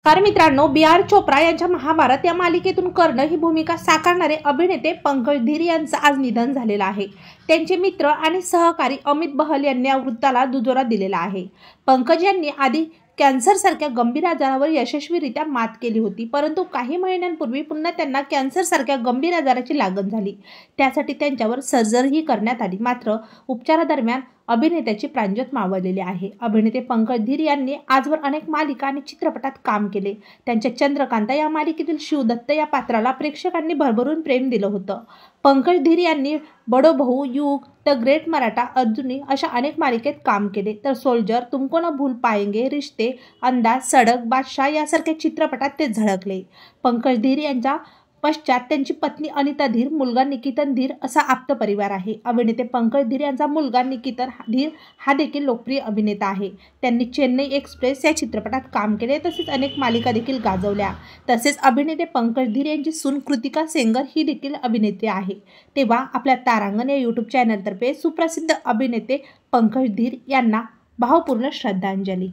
नमस्कार मित्रांनो, बी आर चोप्रा यांच्या महाभारत या मालिकेतून कर्ण ही भूमिका साकारणारे अभिनेते पंकज धीर यांचं आज निधन झालेलं आहे। त्यांचे मित्र आणि सहकारी अमित बहल यांनी या वृत्ताला दुजोरा दिलेला आहे। पंकज यांनी आधी कॅन्सरसारख्या गंभीर आजारावर यशस्वीरित्या मात केली होती, परंतु काही महिन्यांपूर्वी पुन्हा त्यांना कॅन्सरसारख्या गंभीर आजाराची लागण झाली। त्यासाठी त्यांच्यावर सर्जरीही करण्यात आली, मात्र उपचारादरम्यान अभिनेत्याची प्राणज्योत मावळलेली आहे। अभिनेते पंकज धीर यांनी आजवर अनेक मालिका आणि चित्रपटात काम केले। त्यांच्या चंद्रकांता या मालिकेतील शिवदत्त या पात्राला प्रेक्षकांनी भरभरून प्रेम दिलं होतं। पंकज धीर यांनी बडो बहू, युग, द ग्रेट मराठा, अर्जुनी अशा अनेक मालिकेत काम केले, तर सोल्जर, तुमको न भूल पाएंगे, रिश्ते, अंदाज, सडक, बादशाह यासारख्या चित्रपटात ते झळकले। पंकज धीर यांच्या पश्चात त्यांची पत्नी अनिता धीर, मुलगा निकितन धीर असा आप्त परिवार आहे। अभिनेते पंकज धीर यांचा मुलगा निकितन धीर हा देखील लोकप्रिय अभिनेता आहे। त्यांनी चेन्नई एक्सप्रेस या चित्रपटात काम केले, तसेच अनेक मालिका देखील गाजवल्या। तसेच अभिनेते पंकज धीर यांची सून कृतिका सेंगर ही देखील अभिनेत्री आहे। तेव्हा आपल्या तारांगण या यूट्यूब चॅनलतर्फे सुप्रसिद्ध अभिनेते पंकज धीर यांना भावपूर्ण श्रद्धांजली।